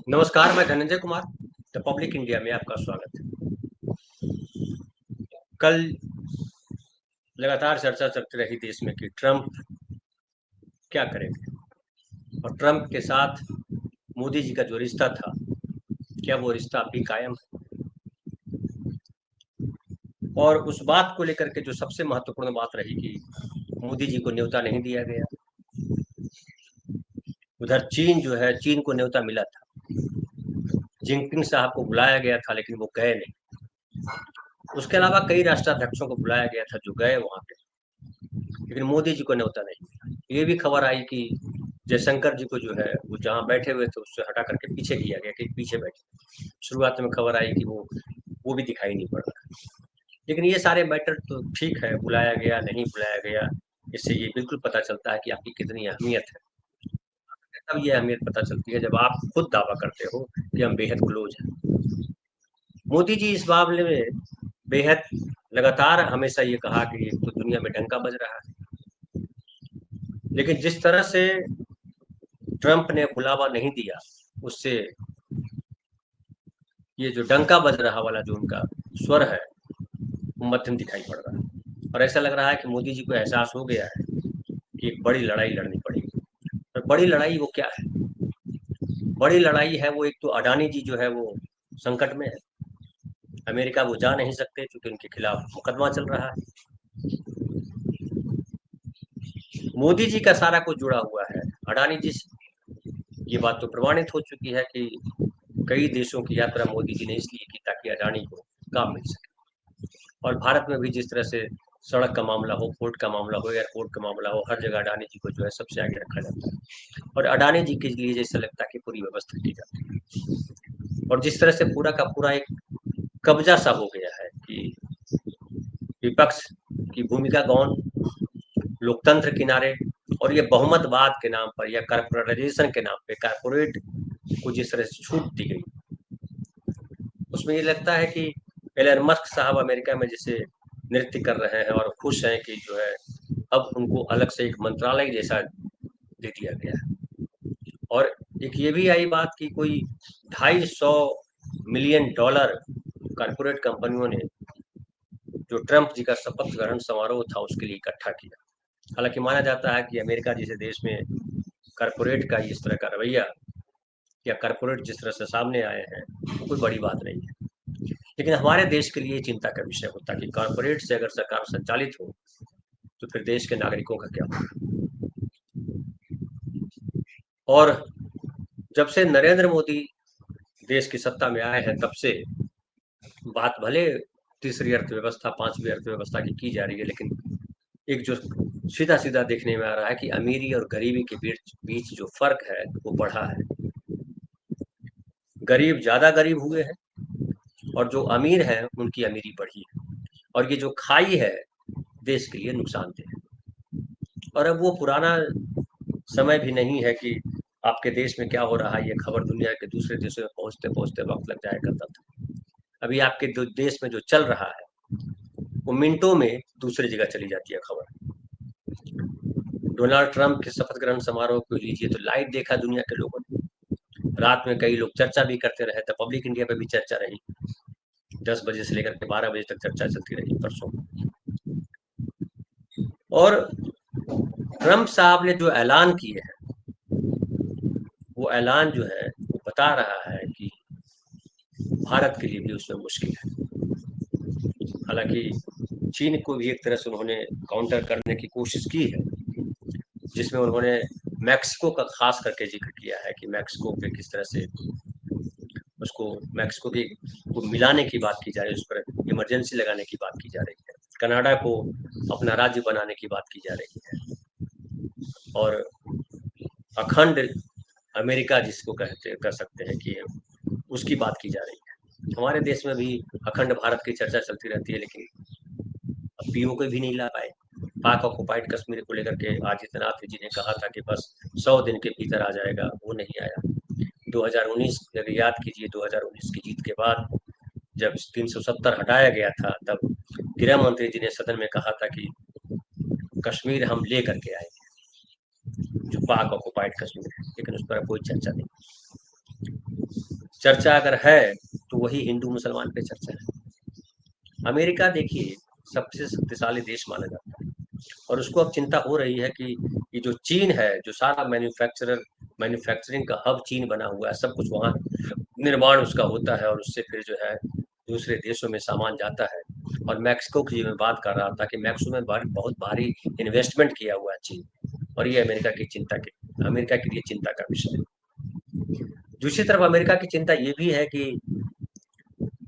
नमस्कार, मैं Dhananjay Kumar the public India में आपका स्वागत है। कल लगातार चर्चा चलती रही देश में कि ट्रंप क्या करेंगे और ट्रंप के साथ मोदी जी का जो रिश्ता था, क्या वो रिश्ता अभी कायम है? और उस बात को लेकर के जो सबसे महत्वपूर्ण बात रही कि मोदी जी को न्योता नहीं दिया गया। उधर चीन जो है, चीन को न्योता मिला था, जिनपिंग साहब को बुलाया गया था लेकिन वो गए नहीं। उसके अलावा कई राष्ट्राध्यक्षों को बुलाया गया था जो गए वहां पे, लेकिन मोदी जी को न्योता नहीं मिला। ये भी खबर आई कि जयशंकर जी को जो है वो जहाँ बैठे हुए थे उससे हटा करके पीछे किया गया कि पीछे बैठे। शुरुआत में खबर आई कि वो भी दिखाई नहीं पड़ रहा। लेकिन ये सारे मैटर तो ठीक है, बुलाया गया नहीं बुलाया गया, इससे ये बिल्कुल पता चलता है कि आपकी कितनी अहमियत है। तब ये अहमियत पता चलती है जब आप खुद दावा करते हो कि हम बेहद क्लोज हैं। मोदी जी इस मामले में बेहद लगातार हमेशा ये कहा कि तो दुनिया में डंका बज रहा है, लेकिन जिस तरह से ट्रंप ने बुलावा नहीं दिया, उससे ये जो डंका बज रहा वाला जो उनका स्वर है वो मध्यम दिखाई पड़ रहा है। और ऐसा लग रहा है कि मोदी जी को एहसास हो गया है कि एक बड़ी लड़ाई लड़नी पड़ेगी। और बड़ी लड़ाई वो क्या है? बड़ी लड़ाई है वो, एक तो अडानी जी जो है वो संकट में है। अमेरिका वो जा नहीं सकते क्योंकि उनके खिलाफ मुकदमा चल रहा है। मोदी जी का सारा कुछ जुड़ा हुआ है अडानी जी से। ये बात तो प्रमाणित हो चुकी है कि कई देशों की यात्रा मोदी जी ने इसलिए की ताकि अडानी को काम मिल सके। और भारत में भी जिस तरह से सड़क का मामला हो, पोर्ट का मामला हो, एयरपोर्ट का मामला हो, हर जगह अडानी जी को जो है सबसे आगे रखा जाता है और अडानी जी के लिए जैसे लगता है कि पूरी व्यवस्था की जाती है। और जिस तरह से पूरा का पूरा एक कब्जा सा हो गया है कि विपक्ष की भूमिका गौन, लोकतंत्र किनारे, और ये बहुमतवाद के नाम पर या कॉर्पोरेटाइजेशन के नाम पे कारपोरेट को जिस तरह से छूट दी गई, उसमें ये लगता है कि एलन मस्क साहब अमेरिका में जैसे नृत्य कर रहे हैं और खुश हैं कि जो है अब उनको अलग से एक मंत्रालय जैसा दे दिया गया है। और एक ये भी आई बात कि कोई 250 मिलियन डॉलर कारपोरेट कंपनियों ने जो ट्रंप जी का शपथ ग्रहण समारोह था उसके लिए इकट्ठा किया। हालांकि माना जाता है कि अमेरिका जैसे देश में कारपोरेट का इस तरह का रवैया या कारपोरेट जिस तरह से सामने आए हैं वो कोई बड़ी बात नहीं है। लेकिन हमारे देश के लिए चिंता का विषय होता है कि कारपोरेट से अगर सरकार संचालित हो तो फिर देश के नागरिकों का क्या होगा। और जब से नरेंद्र मोदी देश की सत्ता में आए हैं तब से बात भले तीसरी अर्थव्यवस्था, पांचवी अर्थव्यवस्था की जा रही है, लेकिन एक जो सीधा सीधा देखने में आ रहा है कि अमीरी और गरीबी के बीच बीच जो फर्क है वो बढ़ा है। गरीब ज्यादा गरीब हुए हैं और जो अमीर हैं उनकी अमीरी बढ़ी है। और ये जो खाई है देश के लिए नुकसानदेह है। और अब वो पुराना समय भी नहीं है कि आपके देश में क्या हो रहा है ये खबर दुनिया के दूसरे देशों में पहुंचते पहुंचते वक्त लग जाया करता था। अभी आपके देश में जो चल रहा है वो मिनटों में दूसरी जगह चली जाती है खबर। डोनाल्ड ट्रंप के शपथ ग्रहण समारोह को लीजिए तो लाइव देखा दुनिया के लोगों ने। रात में कई लोग चर्चा भी करते रहे, तो पब्लिक इंडिया पे भी चर्चा रही। 10 बजे से लेकर के 12 बजे तक चर्चा चलती रही परसों। और ट्रंप साहब ने जो ऐलान किए हैं वो ऐलान जो है वो बता रहा है कि भारत के लिए भी उसमें मुश्किल है। हालांकि चीन को भी एक तरह से उन्होंने काउंटर करने की कोशिश की है, जिसमें उन्होंने मैक्सिको का खास करके जिक्र किया है कि मैक्सिको पे किस तरह से उसको मैक्सिको की को मिलाने की बात की जा रही है, उस पर इमरजेंसी लगाने की बात की जा रही है, कनाडा को अपना राज्य बनाने की बात की जा रही है, और अखंड अमेरिका जिसको कहते कर सकते हैं कि उसकी बात की जा रही है। हमारे देश में भी अखंड भारत की चर्चा चलती रहती है, लेकिन अब पीओ को भी नहीं ला पाए। पाक ऑक्युपाइड कश्मीर को लेकर के आदित्यनाथ जी ने कहा था कि बस 100 दिन के भीतर आ जाएगा, वो नहीं आया। 2019 अगर याद कीजिए, 2019 की जीत के बाद जब 370 हटाया गया था तब गृह मंत्री जी ने सदन में कहा था कि कश्मीर हम ले करके आएंगे, जो पाक ऑक्युपाइड कश्मीर है, लेकिन उस पर कोई चर्चा नहीं। चर्चा अगर है तो वही हिंदू मुसलमान पे चर्चा है। अमेरिका देखिए सबसे शक्तिशाली देश माना जाता है, और उसको अब चिंता हो रही है कि ये जो चीन है, जो सारा मैन्युफैक्चरिंग का हब चीन बना हुआ है, सब कुछ वहाँ निर्माण उसका होता है, और उससे फिर जो है दूसरे देशों में सामान जाता है। और मैक्सिको की मैं बात कर रहा था कि मैक्सिको में बहुत भारी इन्वेस्टमेंट किया हुआ है चीन, और ये अमेरिका के लिए चिंता का विषय है। दूसरी तरफ अमेरिका की चिंता ये भी है कि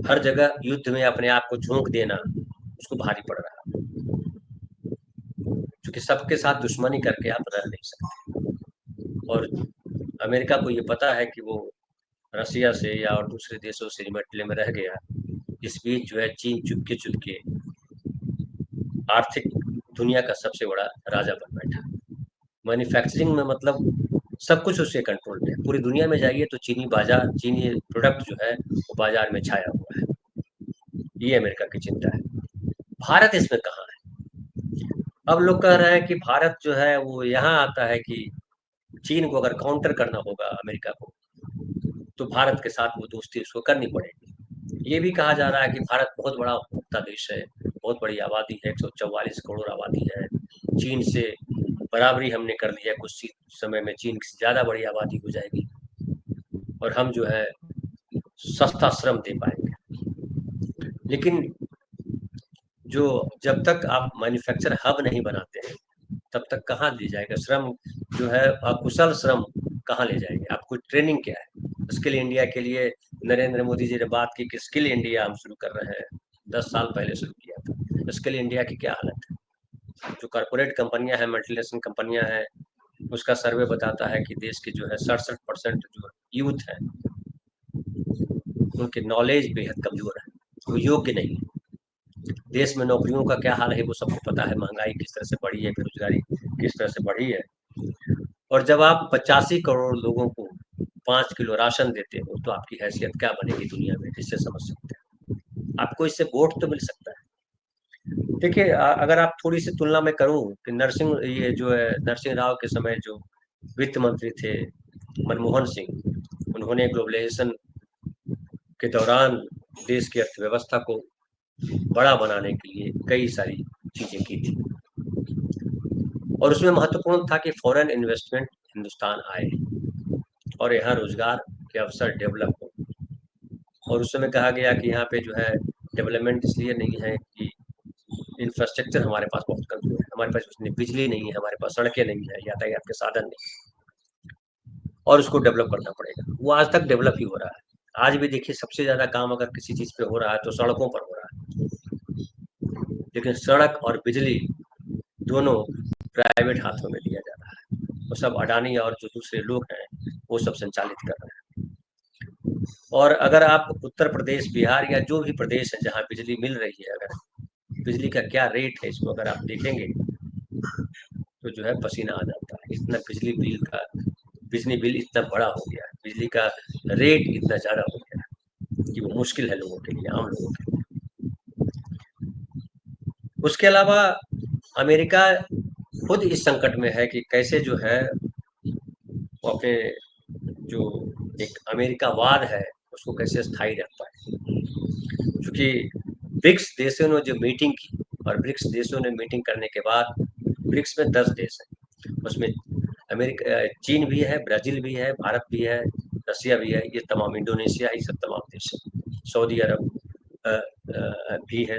हर जगह युद्ध में अपने आप को झोंक देना उसको भारी पड़ रहा है, क्योंकि सबके साथ दुश्मनी करके आप रह नहीं सकते। और अमेरिका को ये पता है कि वो रसिया से या और दूसरे देशों से निपटने में रह गया। इस बीच जो है चीन चुपके चुपके आर्थिक दुनिया का सबसे बड़ा राजा बन बैठा। मैन्युफैक्चरिंग में मतलब सब कुछ उसके कंट्रोल में है। पूरी दुनिया में जाइए तो चीनी प्रोडक्ट जो है वो बाजार में छाया हुआ है। ये अमेरिका की चिंता है। भारत इसमें कहाँ है? अब लोग कह रहे हैं कि भारत जो है वो यहाँ आता है कि चीन को अगर काउंटर करना होगा अमेरिका को, तो भारत के साथ वो दोस्ती उसको करनी पड़ेगी। ये भी कहा जा रहा है कि भारत बहुत बड़ा उपभोक्ता देश है, बहुत बड़ी आबादी है, 144 करोड़ आबादी है। चीन से बराबरी हमने कर ली है, कुछ समय में चीन से ज़्यादा बड़ी आबादी हो जाएगी, और हम जो है सस्ता श्रम दे पाएंगे। लेकिन जो जब तक आप मैन्युफैक्चर हब नहीं बनाते हैं, तब तक कहाँ ले जाएगा श्रम? जो है अकुशल श्रम कहाँ ले जाएंगे? आपको ट्रेनिंग क्या है? स्किल इंडिया के लिए नरेंद्र मोदी जी ने बात की कि स्किल इंडिया हम शुरू कर रहे हैं, 10 साल पहले शुरू किया था। स्किल इंडिया की क्या हालत है? जो कॉरपोरेट कंपनियां हैं, मल्टीनेशनल कंपनियां हैं, उसका सर्वे बताता है कि देश के जो है 67% जो यूथ है, उनके नॉलेज बेहद कमजोर है, वो योग्य नहीं है। देश में नौकरियों का क्या हाल है वो सबको पता है, महंगाई किस तरह से बढ़ी है, बेरोजगारी किस तरह से बढ़ी है। और जब आप 85 करोड़ लोगों को 5 किलो राशन देते हो तो आपकी हैसियत क्या बनेगी दुनिया में, इससे समझ सकते हैं। आपको इससे वोट तो मिल सकता है। देखिए अगर आप थोड़ी सी तुलना में करूं कि ये जो है नरसिंह राव के समय जो वित्त मंत्री थे मनमोहन सिंह, उन्होंने ग्लोबलाइजेशन के दौरान देश की अर्थव्यवस्था को बड़ा बनाने के लिए कई सारी चीजें की थी, और उसमें महत्वपूर्ण था कि फॉरेन इन्वेस्टमेंट हिंदुस्तान आए और यहाँ रोजगार के अवसर डेवलप हो। और उस समय कहा गया कि यहाँ पे जो है डेवलपमेंट इसलिए नहीं है कि इंफ्रास्ट्रक्चर हमारे पास बहुत कमजोर है, हमारे पास उसमें बिजली नहीं है, हमारे पास सड़कें नहीं है, यातायात के साधन नहीं, और उसको डेवलप करना पड़ेगा। वो आज तक डेवलप ही हो रहा है। आज भी देखिए सबसे ज्यादा काम अगर किसी चीज पे हो रहा है तो सड़कों पर हो रहा है, लेकिन सड़क और बिजली दोनों प्राइवेट हाथों में दिया जा रहा है, वो सब अडानी और जो दूसरे लोग हैं वो सब संचालित कर रहे हैं। और अगर आप उत्तर प्रदेश, बिहार या जो भी प्रदेश है जहाँ बिजली मिल रही है, अगर बिजली का क्या रेट है इसको अगर आप देखेंगे तो जो है पसीना आ जाता है। इतना बिजली बिल इतना बड़ा हो गया है, बिजली का रेट इतना ज़्यादा हो गया है कि वो मुश्किल है लोगों के लिए, आम लोगों के लिए। उसके अलावा अमेरिका खुद इस संकट में है कि कैसे जो है वो अपने जो एक अमेरिकावाद है उसको कैसे स्थायी रख पाए। क्योंकि ब्रिक्स देशों ने जो मीटिंग की, और ब्रिक्स देशों ने मीटिंग करने के बाद, ब्रिक्स में 10 देश है, उसमें चीन भी है, ब्राजील भी है, भारत भी है, रसिया भी है, ये तमाम, इंडोनेशिया, ये सब तमाम देश है, सऊदी अरब भी है।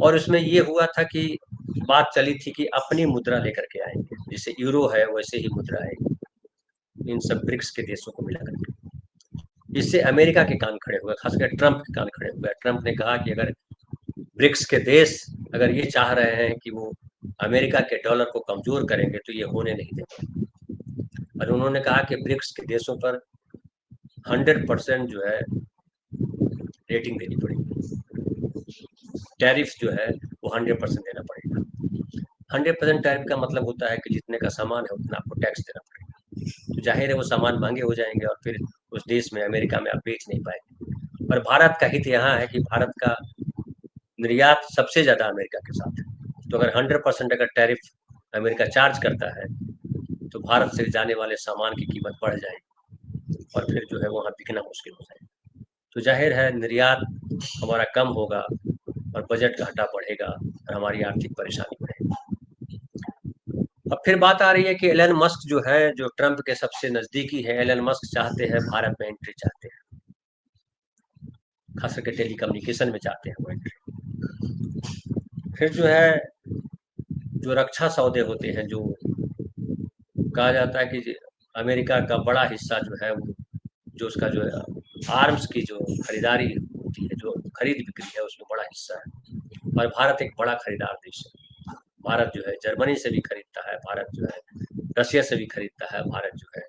और उसमें ये हुआ था कि बात चली थी कि अपनी मुद्रा लेकर के आएंगे, जैसे यूरो है वैसे ही मुद्रा आएगी इन सब ब्रिक्स के देशों को मिला करके। इससे अमेरिका के कान खड़े हुए, खासकर ट्रंप के कान खड़े हुए। ट्रंप ने कहा कि अगर ब्रिक्स के देश अगर ये चाह रहे हैं कि वो अमेरिका के डॉलर को कमजोर करेंगे तो ये होने नहीं देंगे। और उन्होंने कहा कि ब्रिक्स के देशों पर 100% जो है रेटिंग देनी पड़ेगी, टैरिफ जो है वो 100% देना पड़ेगा। 100% टैरिफ का मतलब होता है कि जितने का सामान है उतना आपको टैक्स देना पड़ेगा। तो जाहिर है वो सामान महंगे हो जाएंगे और फिर उस देश में, अमेरिका में आप बेच नहीं पाएंगे। और भारत का हित यहाँ है कि भारत का निर्यात सबसे ज्यादा अमेरिका के साथ है, तो अगर 100% अगर टैरिफ अमेरिका चार्ज करता है तो भारत से जाने वाले सामान की कीमत बढ़ जाएगी। और फिर जो है वहाँ बिकना मुश्किल हो जाएगा। तो जाहिर है निर्यात हमारा कम होगा और बजट घाटा बढ़ेगा और हमारी आर्थिक परेशानी बढ़ेगी। अब फिर बात आ रही है कि एलन मस्क जो है, जो ट्रंप के सबसे नजदीकी है, एलन मस्क चाहते हैं भारत में एंट्री चाहते हैं, खास करके टेलीकम्युनिकेशन में चाहते हैं वो एंट्री। फिर जो है जो रक्षा सौदे होते हैं, जो कहा जाता है कि अमेरिका का बड़ा हिस्सा जो है वो, जो उसका जो है आर्म्स की जो खरीदारी होती है, जो खरीद बिक्री है, उसमें बड़ा हिस्सा है और भारत एक बड़ा खरीदार देश है। भारत जो है जर्मनी से भी खरीदता है, भारत जो है रशिया से भी खरीदता है, भारत जो है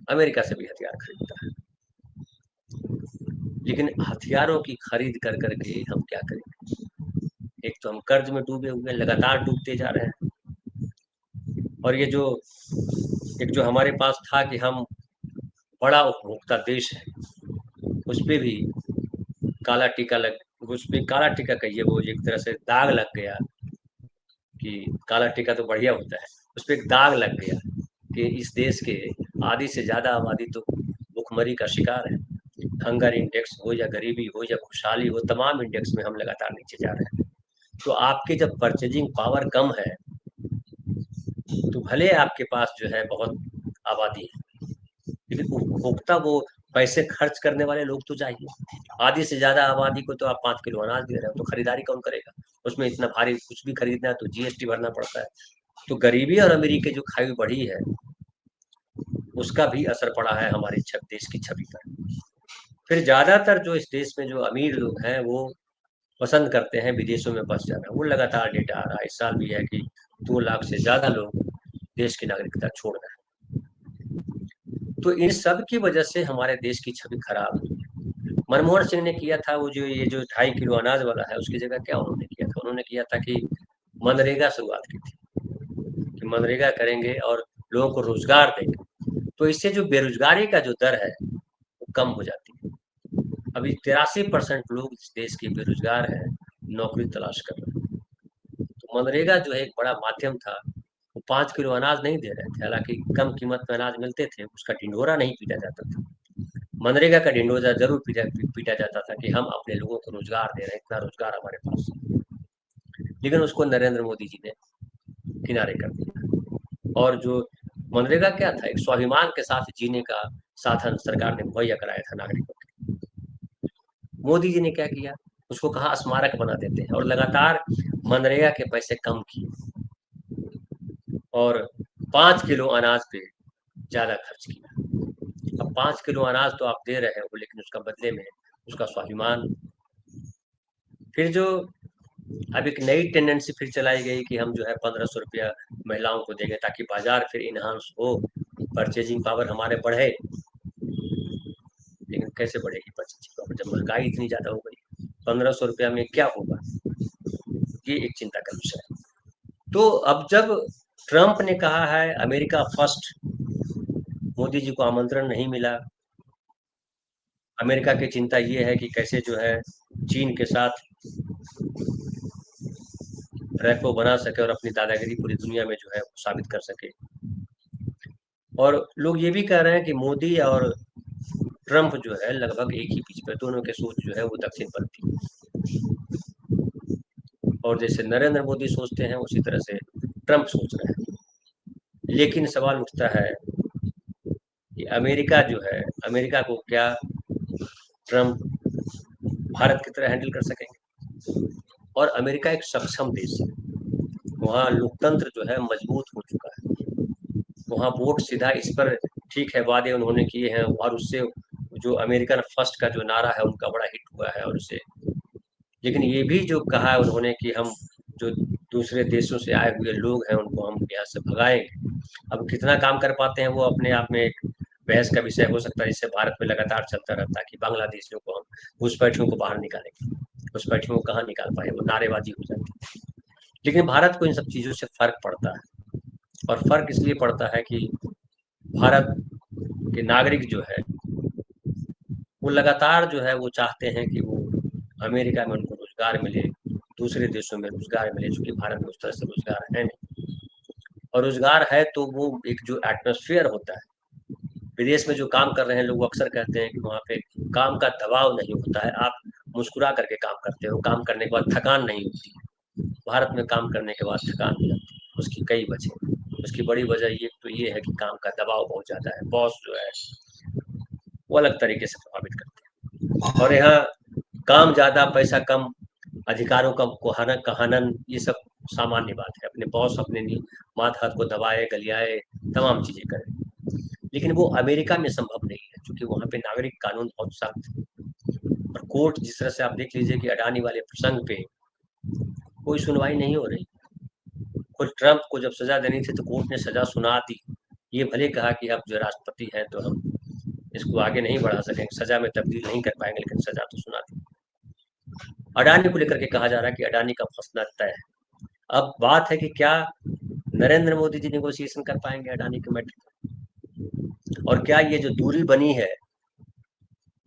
अमेरिका से भी हथियार खरीदता है। लेकिन हथियारों की खरीद कर करके हम क्या करेंगे? एक तो हम कर्ज में डूबे हुए हैं, लगातार डूबते जा रहे हैं, और ये जो एक जो हमारे पास था कि हम बड़ा उपभोक्ता देश है, उस पे भी काला टीका लग उस पे काला टीका कहिए, वो एक तरह से दाग लग गया कि काला टीका तो बढ़िया होता है, उस पे एक दाग लग गया कि इस देश के आधी से ज़्यादा आबादी तो भुखमरी का शिकार है। हंगर इंडेक्स हो या गरीबी हो या खुशहाली हो, तमाम इंडेक्स में हम लगातार नीचे जा रहे हैं। तो आपकी जब परचेजिंग पावर कम है, तो भले आपके पास जो है बहुत आबादी है, लेकिन उपभोक्ता वो पैसे खर्च करने वाले लोग तो चाहिए। आधी से ज्यादा आबादी को तो आप 5 किलो अनाज दे रहे हो, तो खरीदारी कौन करेगा? उसमें इतना भारी कुछ भी खरीदना है तो जीएसटी भरना पड़ता है। तो गरीबी और अमीरी की जो खाई बढ़ी है, उसका भी असर पड़ा है हमारे देश की छवि पर। फिर ज्यादातर जो इस देश में जो अमीर लोग हैं, वो पसंद करते हैं विदेशों में बस जाना। वो लगातार डेटा आ रहा है, इस साल भी है कि 2 लाख से ज्यादा लोग देश की नागरिकता छोड़ रहे हैं। तो इन सब की वजह से हमारे देश की छवि खराब हुई है। मनमोहन सिंह ने किया था वो, जो ये जो 2.5 किलो अनाज वाला है, उसकी जगह क्या उन्होंने किया था? उन्होंने किया था कि मनरेगा शुरुआत की थी, कि मनरेगा करेंगे और लोगों को रोजगार देंगे। तो इससे जो बेरोजगारी का जो दर है वो कम हो जाती है। अभी 83% लोग इस देश के बेरोजगार हैं, नौकरी तलाश कर रहे हैं। तो मनरेगा जो है एक बड़ा माध्यम था। वो 5 किलो अनाज नहीं दे रहे थे, हालांकि कम कीमत में अनाज मिलते थे, उसका ढिंढोरा नहीं पीटा जाता था। मनरेगा का ढिंढोरा जरूर पीटा जाता था कि हम अपने लोगों को रोजगार दे रहे हैं, इतना रोजगार हमारे पास है। लेकिन उसको नरेंद्र मोदी जी ने किनारे कर दिया। और जो मनरेगा क्या था, एक स्वाभिमान के साथ जीने का साधन सरकार ने मुहैया कराया था नागरिकों को। मोदी जी ने क्या किया? उसको कहा स्मारक बना देते हैं, और लगातार मनरेगा के पैसे कम किए और 5 किलो अनाज पे ज्यादा खर्च किया। अब 5 किलो अनाज तो आप दे रहे हो, लेकिन उसका बदले में उसका स्वाभिमान। फिर जो अब एक नई टेंडेंसी फिर चलाई गई कि हम जो है 1500 रुपया महिलाओं को देंगे, ताकि बाजार फिर इन्हांस हो, परचेजिंग पावर हमारे बढ़े। लेकिन कैसे बढ़ेगी परचेजिंग पावर जब महंगाई इतनी ज्यादा हो गई? 1500 रुपया में क्या होगा? ये एक चिंता का विषय है। तो अब जब ट्रंप ने कहा है अमेरिका फर्स्ट, मोदी जी को आमंत्रण नहीं मिला। अमेरिका की चिंता ये है कि कैसे जो है चीन के साथ रैपो बना सके और अपनी दादागिरी पूरी दुनिया में जो है साबित कर सके। और लोग ये भी कह रहे हैं कि मोदी और ट्रंप जो है लगभग एक ही पिच पे, दोनों के सोच जो है वो दक्षिणपंथी है। और जैसे नरेंद्र मोदी सोचते हैं, उसी तरह से ट्रंप सोच रहे हैं। लेकिन सवाल उठता है कि अमेरिका जो है, अमेरिका को क्या ट्रंप भारत की तरह हैंडल कर सकेंगे? और अमेरिका एक सक्षम देश है, वहाँ लोकतंत्र जो है मजबूत हो चुका है, वहाँ वोट सीधा इस पर। ठीक है, वादे उन्होंने किए हैं, और उससे जो अमेरिकन फर्स्ट का जो नारा है उनका बड़ा हिट हुआ है, और उसे लेकिन ये भी जो कहा है उन्होंने कि हम जो दूसरे देशों से आए हुए लोग हैं उनको हम यहाँ से भगाएंगे। अब कितना काम कर पाते हैं वो अपने आप में एक बहस का विषय हो सकता है, जिससे भारत में लगातार चलता रहता है कि बांग्लादेशियों को हम घुसपैठियों को बाहर निकालेंगे। घुसपैठियों को कहाँ निकाल पाए, वो नारेबाजी हो जाती है। लेकिन भारत को इन सब चीज़ों से फर्क पड़ता है, और फर्क इसलिए पड़ता है कि भारत के नागरिक जो है वो लगातार जो है वो चाहते हैं कि वो अमेरिका में उनको रोजगार मिले, दूसरे देशों में रोजगार मिले, चूंकि भारत में उस तरह से रोजगार है नहीं। और रोजगार है तो वो एक जो एटमोसफियर होता है, विदेश में जो काम कर रहे हैं लोग अक्सर कहते हैं कि वहाँ पे काम का दबाव नहीं होता है, आप मुस्कुरा करके काम करते हो, काम करने के बाद थकान नहीं होती है। भारत में काम करने के बाद थकान हो जाती है, उसकी कई वजह हैं। उसकी बड़ी वजह ये तो ये है कि काम का दबाव बहुत ज़्यादा है, बॉस जो है वो अलग तरीके से प्रभावित करते हैं। और यहाँ काम ज़्यादा, पैसा कम, अधिकारों का को हनन, ये सब सामान्य बात है। अपने बॉस अपने माथ हाथ को दबाए, गलियाए, तमाम चीज़ें करें। लेकिन वो अमेरिका में संभव नहीं है, क्योंकि वहाँ पे नागरिक कानून बहुत सख्त है। और कोर्ट, जिस तरह से आप देख लीजिए कि अडानी वाले प्रसंग पे कोई सुनवाई नहीं हो रही। खुद ट्रंप को जब सजा देनी थी तो कोर्ट ने सजा सुना दी। ये भले कहा कि आप जो राष्ट्रपति हैं तो हम इसको आगे नहीं बढ़ा सकेंगे, सजा में तब्दील नहीं कर पाएंगे, लेकिन सजा तो सुना दी। अडानी को लेकर के कहा जा रहा है कि अडानी का फंसना तय है। अब बात है कि क्या नरेंद्र मोदी जी नेगोशिएशन कर पाएंगे अडानी के मैटर, और क्या ये जो दूरी बनी है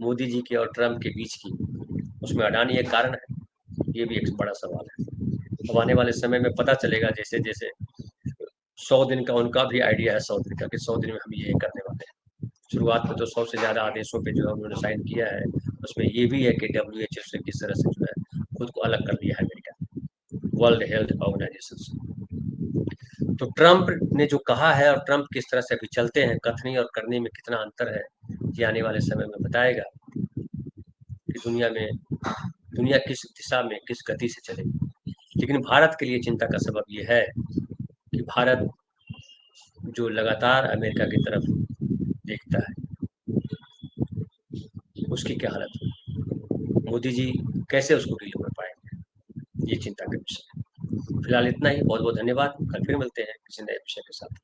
मोदी जी के और ट्रंप के बीच की, उसमें अडानी एक कारण है? ये भी एक बड़ा सवाल है। अब आने वाले समय में पता चलेगा, जैसे जैसे 100 दिन का उनका भी आइडिया है, 100 दिन का, कि 100 दिन में हम ये करने वाले हैं। शुरुआत में तो 100 से ज़्यादा आदेशों पे जो है उन्होंने साइन किया है, उसमें ये भी है कि WHO से किस तरह से जो है खुद को अलग कर लिया है अमेरिका, वर्ल्ड हेल्थ ऑर्गेनाइजेशन से। तो ट्रंप ने जो कहा है और ट्रंप किस तरह से अभी चलते हैं, कथनी और करनी में कितना अंतर है, ये आने वाले समय में बताएगा कि दुनिया किस दिशा में, किस गति से चलेगी। लेकिन भारत के लिए चिंता का सबब ये है कि भारत जो लगातार अमेरिका की तरफ देखता है, उसकी क्या हालत होगी, मोदी जी कैसे उसको डील कर पाएंगे, ये चिंता का विषय है। फिलहाल इतना ही। बहुत बहुत धन्यवाद। कल फिर मिलते हैं किसी नए विषय के साथ।